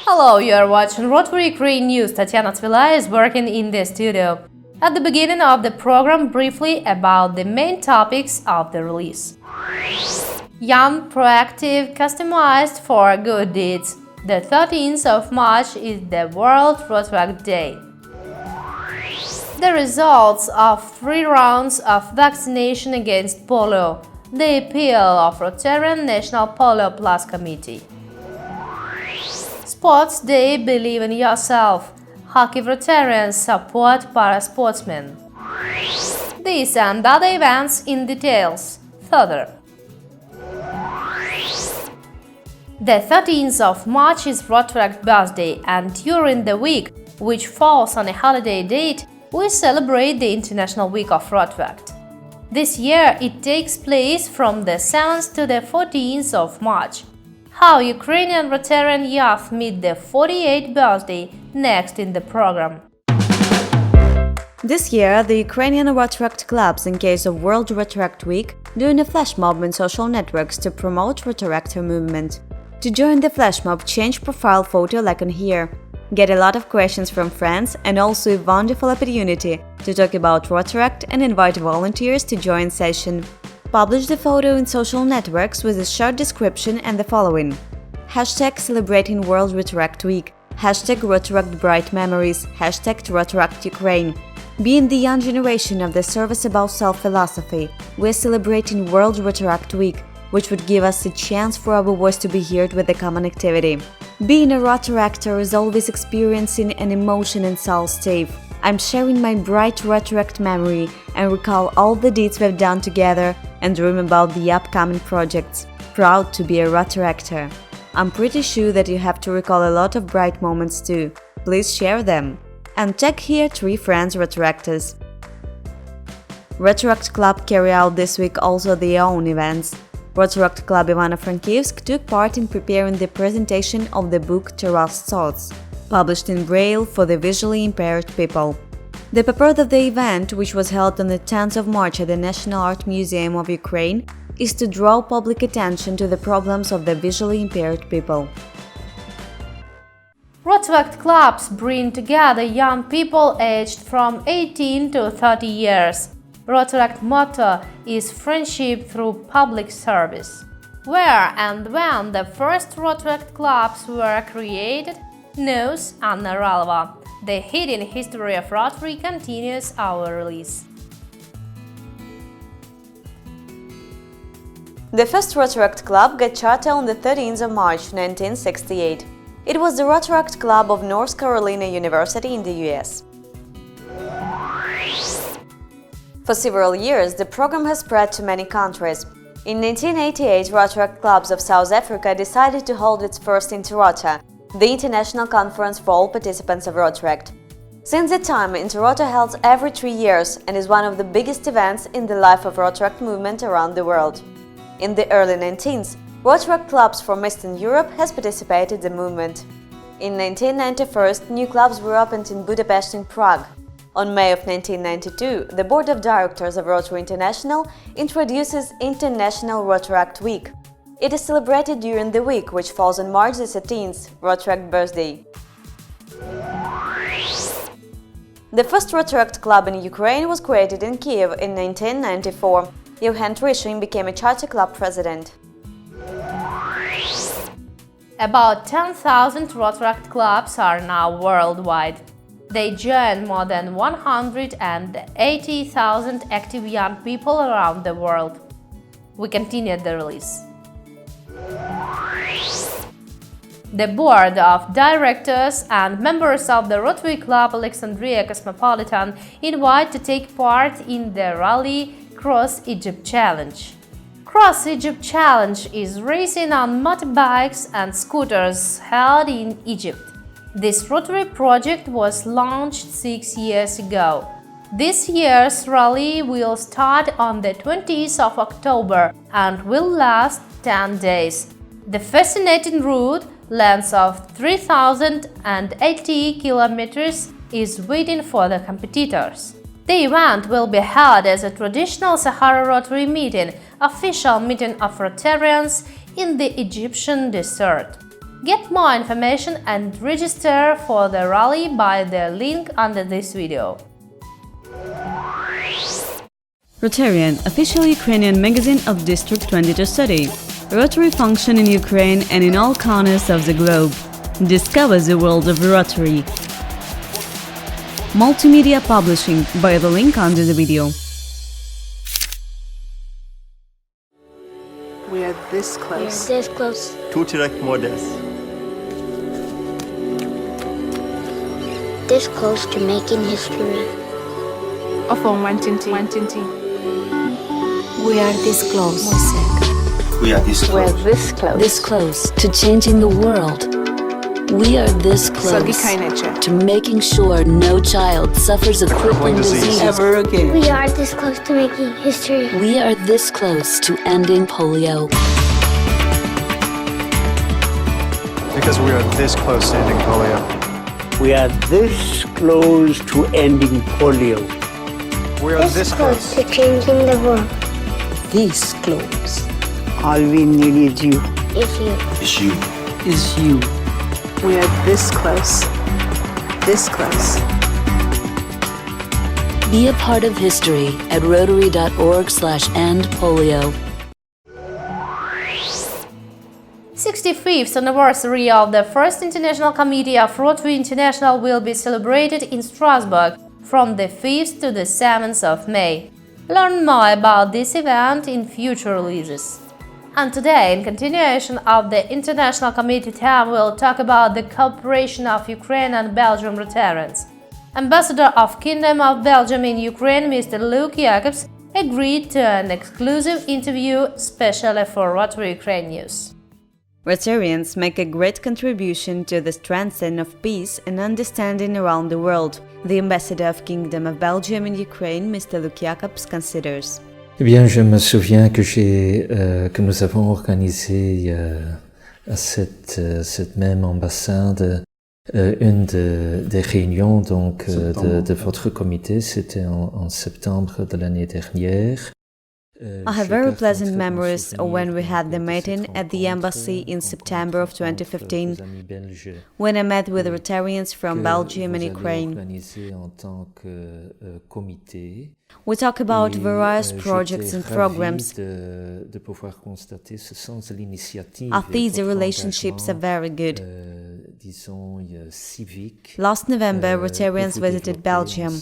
Hello, you are watching Rotary Ukraine news. Tatiana Tvila is working in the studio. At the beginning of the program, briefly about the main topics of the release. Young, proactive, customized for good deeds. The 13th of March is the World Rotaract Day. The results of 3 rounds of vaccination against polio. The appeal of Rotarian National Polio Plus Committee. Sports Day, believe in yourself. Kharkiv Rotarians support parasportsmen. These and other events in details. Further. The 13th of March is Rotaract birthday, and during the week, which falls on a holiday date, we celebrate the International Week of Rotaract. This year, it takes place from the 7th to the 14th of March. How Ukrainian Rotarian youth meet the 48th birthday next in the program. This year, the Ukrainian Rotaract clubs, in case of World Rotaract Week, doing a flash mob on social networks to promote Rotaractor movement. To join the flash mob, change profile photo like on here. Get a lot of questions from friends and also a wonderful opportunity to talk about Rotaract and invite volunteers to join session. Publish the photo in social networks with a short description and the following: hashtag celebrating World Rotaract Week, hashtag Rotaract Bright Memories, hashtag Rotaract Ukraine. Being the young generation of the service above self philosophy, we're celebrating World Rotaract Week, which would give us a chance for our voice to be heard with a common activity. Being a Rotaractor is always experiencing an emotion and soul state. I'm sharing my bright Rotaract memory and recall all the deeds we've done together and dream about the upcoming projects. Proud to be a Rotaractor. I'm pretty sure that you have to recall a lot of bright moments too. Please share them. And tag here 3 friends Rotaractors. Rotaract Club carry out this week also their own events. Rotaract Club Ivano-Frankivsk took part in preparing the presentation of the book Terrace Thoughts, published in Braille for the visually impaired people. The purpose of the event, which was held on the 10th of March at the National Art Museum of Ukraine, is to draw public attention to the problems of the visually impaired people. Rotaract clubs bring together young people aged from 18 to 30 years. Rotaract motto is friendship through public service. Where and when the first Rotaract clubs were created, knows Anna Ralova. The hidden history of Rotary continues our release. The first Rotaract club got charter on the 13th of March 1968. It was the Rotaract Club of North Carolina University in the US. For several years, the program has spread to many countries. In 1988, Rotaract clubs of South Africa decided to hold its first Interrota, the international conference for all participants of Rotaract. Since that time, Interrota holds every 3 years and is one of the biggest events in the life of Rotaract movement around the world. In the early 19th, Rotaract clubs from Eastern Europe has participated in the movement. In 1991, new clubs were opened in Budapest and Prague. On May of 1992, the Board of Directors of Rotary International introduces International Rotaract Week. It is celebrated during the week, which falls on March the 13th, Rotaract birthday. The first Rotaract club in Ukraine was created in Kiev in 1994. Yevhen Trishin became a charter club president. About 10,000 Rotaract clubs are now worldwide. They join more than 180,000 active young people around the world. We continue the release. The board of directors and members of the Rotary Club Alexandria Cosmopolitan invite to take part in the Rally Cross Egypt Challenge. Cross Egypt Challenge is racing on motorbikes and scooters held in Egypt. This Rotary project was launched 6 years ago. This year's rally will start on the 20th of October and will last 10 days. The fascinating route, length of 3,080 kilometers, is waiting for the competitors. The event will be held as a traditional Sahara Rotary meeting, official meeting of Rotarians in the Egyptian desert. Get more information and register for the rally by the link under this video. Rotarian, official Ukrainian magazine of District 22 Study. Rotary function in Ukraine and in all corners of the globe. Discover the world of Rotary. Multimedia publishing by the link under the video. We are this close. This close. To direct models. This close to making history. Ofon Wantinti. We are this close. We are this We're close. this close. This close to changing the world. We are this close to making sure no child suffers a crippling disease ever again. We are this close to making history. We are this close to ending polio. Because we are this close to ending polio. We are this close to ending polio. We are this close. to changing the world. This close All we need is you. Is you. It's you. is you. We are this close. This close. Be a part of history at rotary.org/endpolio. 65th anniversary of the First International Committee of Rotary International will be celebrated in Strasbourg from the 5th to the 7th of May. Learn more about this event in future releases. And today, in continuation of the International Committee time, we'll talk about the cooperation of Ukraine and Belgium Rotarians. Ambassador of Kingdom of Belgium in Ukraine, Mr. Luke Jacobs, agreed to an exclusive interview specially for Rotary Ukraine News. Rotarians make a great contribution to the strengthening of peace and understanding around the world, the Ambassador of Kingdom of Belgium in Ukraine, Mr. Luke Jacobs, considers. Eh bien, je me souviens que nous avons organisé à cette même ambassade une des réunions de votre comité. C'était en septembre de l'année dernière. I have very pleasant memories of when we had the meeting at the embassy in September of 2015, when I met with Rotarians from Belgium and Ukraine. We talk about various projects and programs. I think the relationships are very good. Last November, Rotarians visited Belgium.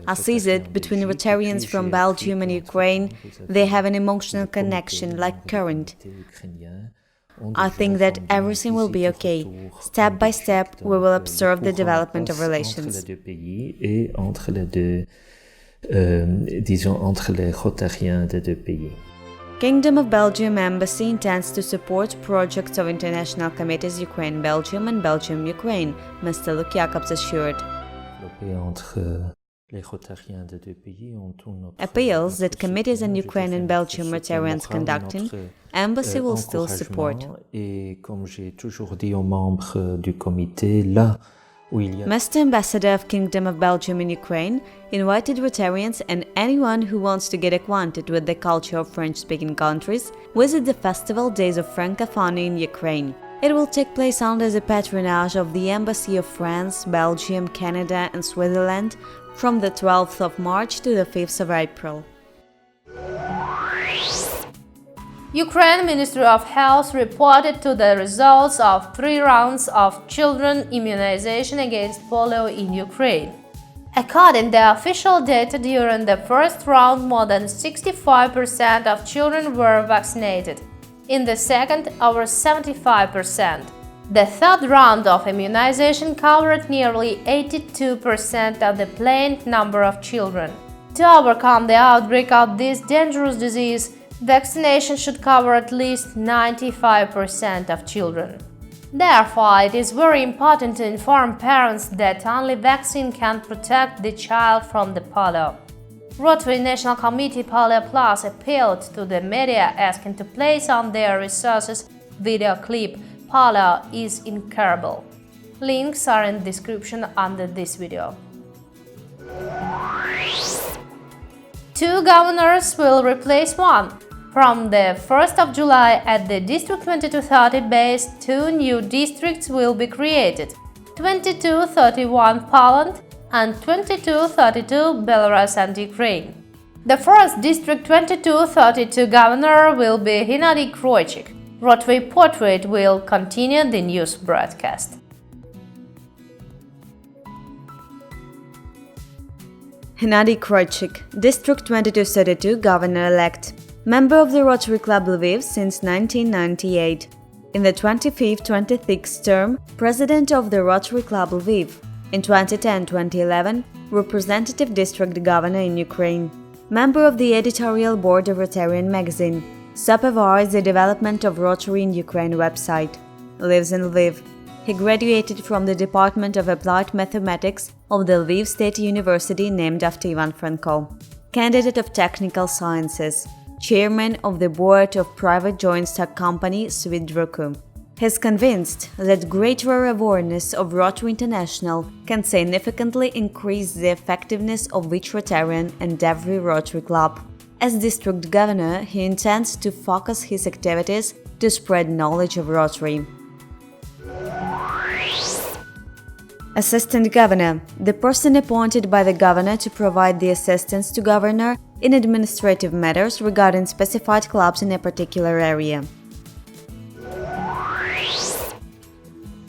I see that between Rotarians from Belgium and Ukraine, they have an emotional connection like current. I think that everything will be okay. Step by step, we will observe the development of relations. Entre les Rotariens des deux pays. Kingdom of Belgium Embassy intends to support projects of international committees Ukraine-Belgium and Belgium-Ukraine, Mr. Luke Jacobs assured. Appeals that committees in Ukraine and Belgium Rotarians conducting, Embassy will still support. Mr. Ambassador of Kingdom of Belgium in Ukraine invited Rotarians and anyone who wants to get acquainted with the culture of French-speaking countries visit the festival Days of Francophonie in Ukraine. It will take place under the patronage of the Embassy of France, Belgium, Canada and Switzerland from the 12th of March to the 5th of April. Ukraine Ministry of Health reported to the results of 3 rounds of children immunization against polio in Ukraine. According to the official data, during the first round, more than 65% of children were vaccinated. In the second, over 75%. The third round of immunization covered nearly 82% of the planned number of children. To overcome the outbreak of this dangerous disease, vaccination should cover at least 95% of children. Therefore, it is very important to inform parents that only vaccine can protect the child from the polio. Rotary National Committee Polio Plus appealed to the media asking to place on their resources video clip "Polio is incurable." Links are in the description under this video. 2 governors will replace 1. From the 1st of July, at the District 2230 base, 2 new districts will be created: 2231 Poland and 2232 Belarus and Ukraine. The first District 2232 governor will be Hennady Kroichik. Rotary Portrait will continue the news broadcast. Hennady Kroichik, District 2232 Governor-elect, member of the Rotary Club Lviv since 1998. In the 25th-26th term, President of the Rotary Club Lviv. In 2010-2011, Representative District Governor in Ukraine. Member of the editorial board of Rotarian magazine. Supervised the development of Rotary in Ukraine website. Lives in Lviv. He graduated from the Department of Applied Mathematics of the Lviv State University named after Ivan Franko. Candidate of Technical Sciences. Chairman of the board of private joint stock company Swidruku. He is convinced that greater awareness of Rotary International can significantly increase the effectiveness of each Rotarian and every Rotary club. As district governor, he intends to focus his activities to spread knowledge of Rotary. Assistant Governor – the person appointed by the Governor to provide the assistance to Governor in administrative matters regarding specified clubs in a particular area.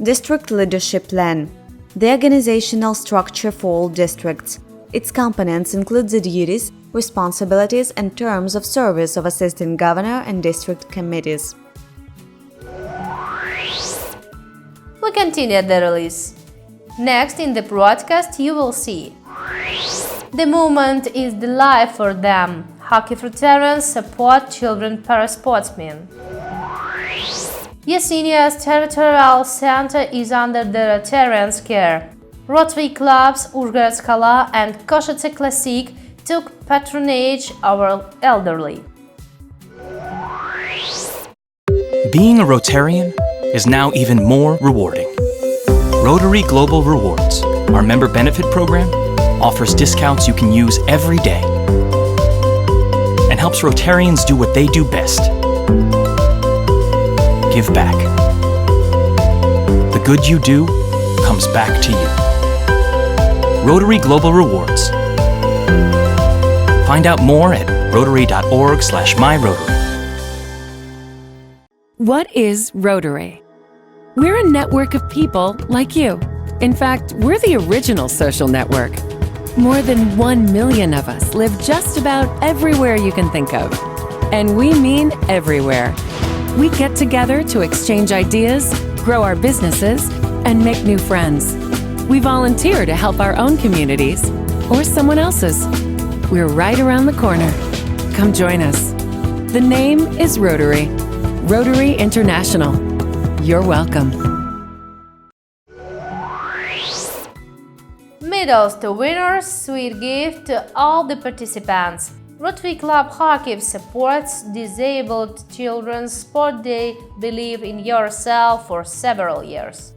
District Leadership Plan – the organizational structure for all districts. Its components include the duties, responsibilities and terms of service of Assistant Governor and district committees. We continue the release. Next in the broadcast you will see: the movement is the life for them. Kharkiv Rotarians support children parasportsmen. Yasinia's territorial center is under the Rotarians' care. Rotary clubs Uzhhorod-Skala and Kosice-Classic took patronage over elderly. Being a Rotarian is now even more rewarding. Rotary Global Rewards, our member benefit program, offers discounts you can use every day and helps Rotarians do what they do best: give back. The good you do comes back to you. Rotary Global Rewards. Find out more at rotary.org/myrotary. What is Rotary? We're a network of people like you. In fact, we're the original social network. More than 1 million of us live just about everywhere you can think of. And we mean everywhere. We get together to exchange ideas, grow our businesses, and make new friends. We volunteer to help our own communities or someone else's. We're right around the corner. Come join us. The name is Rotary. Rotary International. You're welcome. Medals to winners, sweet gift to all the participants. Rotary Club Kharkiv supports disabled children's sport day Believe in Yourself for several years.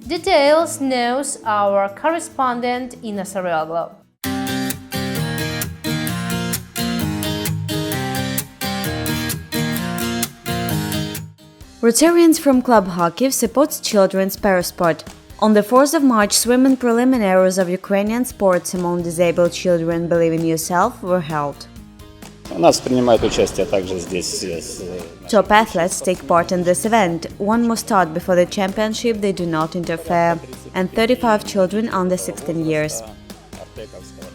Details knows our correspondent Inna Sarioglu. Rotarians from Club Kharkiv supports children's parasport. On the 4th of March, swimming preliminaries of Ukrainian sports among disabled children Believe in Yourself were held. Top athletes take part in this event. One must start before the championship, they do not interfere, and 35 children under 16 years.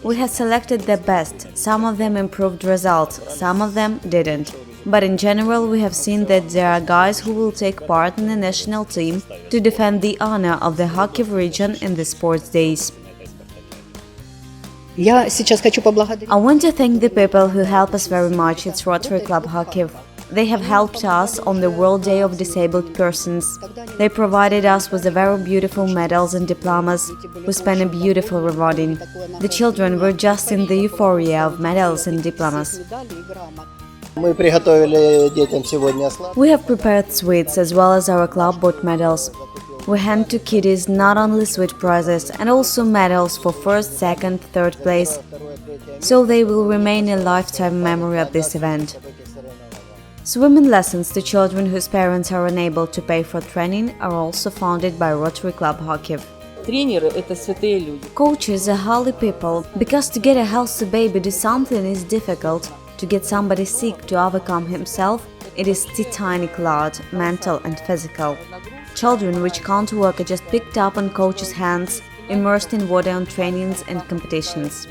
We have selected the best. Some of them improved results, some of them didn't. But in general, we have seen that there are guys who will take part in the national team to defend the honor of the Kharkiv region in the sports days. I want to thank the people who help us very much. It's Rotary Club Kharkiv. They have helped us on the World Day of Disabled Persons. They provided us with very beautiful medals and diplomas. We spent a beautiful rewarding. The children were just in the euphoria of medals and diplomas. We have prepared sweets as well as our club bought medals. We hand to kiddies not only sweet prizes and also medals for first, second, third place, so they will remain a lifetime memory of this event. Swimming lessons to children whose parents are unable to pay for training are also founded by Rotary Club Kharkiv. Coaches are holy people, because to get a healthy baby to something is difficult. To get somebody sick to overcome himself, it is titanic load, mental and physical. Children which can't work are just picked up on coaches' hands, immersed in water on trainings and competitions.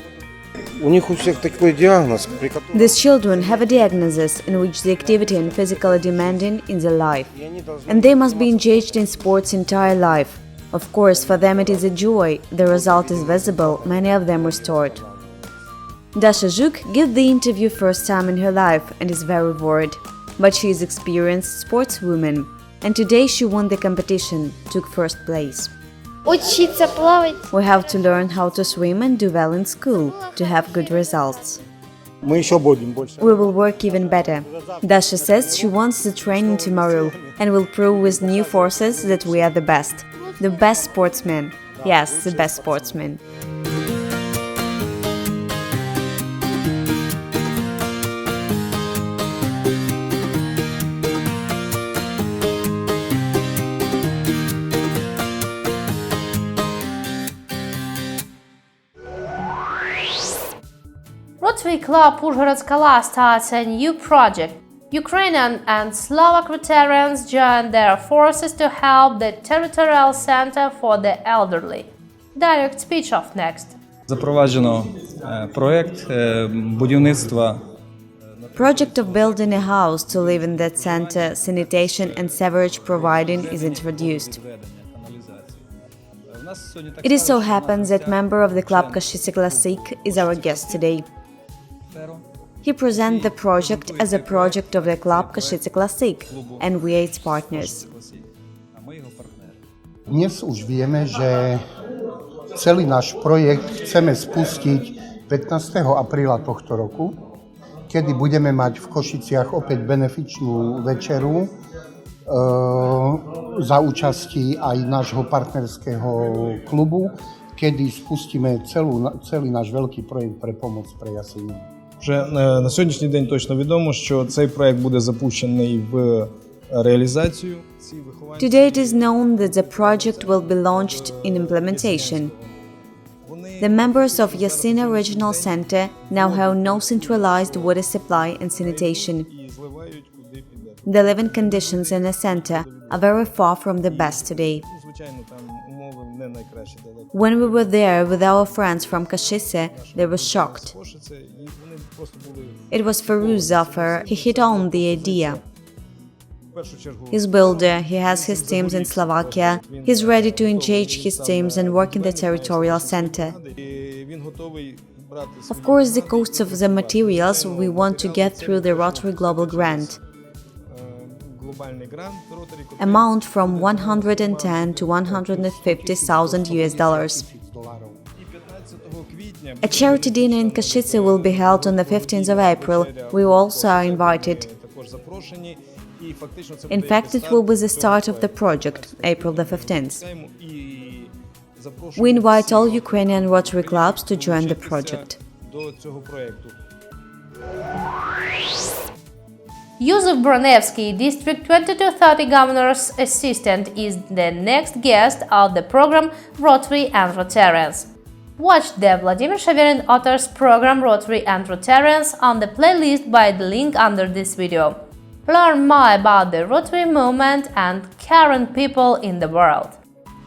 These children have a diagnosis in which the activity and physically demanding in their life, and they must be engaged in sports entire life. Of course, for them it is a joy, the result is visible, many of them restored. Dasha Zhuk gave the interview first time in her life and is very worried, but she is experienced sportswoman, and today she won the competition, took first place. We have to learn how to swim and do well in school to have good results. We will work even better. Dasha says she wants the training tomorrow and will prove with new forces that we are the best sportsmen. Yes, the best sportsmen. Rotary Club Uzhhorod-Skala starts a new project. Ukrainian and Slovak Rotarians join their forces to help the Territorial Center for the Elderly. Direct speech of next. Запроваджено проект будівництва. Project of building a house to live in that center, sanitation and sewerage providing is introduced. It is so happens that member of the club Kosice-Classic is our guest today. He presents the project as a project of the club Kosice-Classic, and we are its partners. Dnes už vieme, že celý náš projekt chceme spustiť 15. apríla tohto roku, kedy budeme mať v Košiciach opäť benefičnú večeru za účasti aj nášho partnerského klubu, kedy spustíme celý náš veľký projekt pre pomoc pre Yasiniu. Вже на сьогоднішній день точно відомо, що цей проект буде запущений в реалізацію. Today it is known that the project will be launched in implementation. The members of Yasinia Regional Center now have no centralized water supply and sanitation. The living conditions in the center are very far from the best today. When we were there with our friends from Kosice, they were shocked. It was Faruz's offer, he hit on the idea. He's builder, he has his teams in Slovakia, he's ready to engage his teams and work in the territorial center. Of course, the cost of the materials we want to get through the Rotary Global Grant. Amount from 110 to 150,000 US. A charity dinner in Kosice will be held on the 15th of April. We also are invited. In fact, it will be the start of the project, April the 15th. We invite all Ukrainian Rotary clubs to join the project. Yusuf Bronevsky, District 2230 Governor's Assistant, is the next guest of the program Rotary and Rotarians. Watch the Vladimir Shaverin author's program Rotary and Rotarians on the playlist by the link under this video. Learn more about the Rotary movement and current people in the world.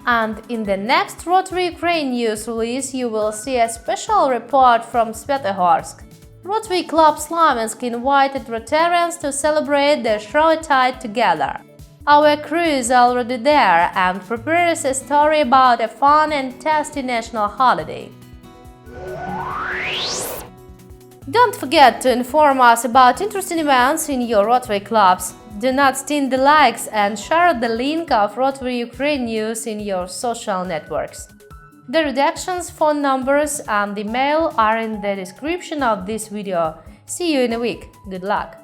And in the next Rotary Ukraine news release, you will see a special report from Svetogorsk. Rotary Club Slaviansk invited Rotarians to celebrate the Shrovetide together. Our crew is already there and prepares a story about a fun and tasty national holiday. Don't forget to inform us about interesting events in your Rotary clubs. Do not stint the likes and share the link of Rotary Ukraine news in your social networks. The redaction's phone numbers and email are in the description of this video. See you in a week. Good luck!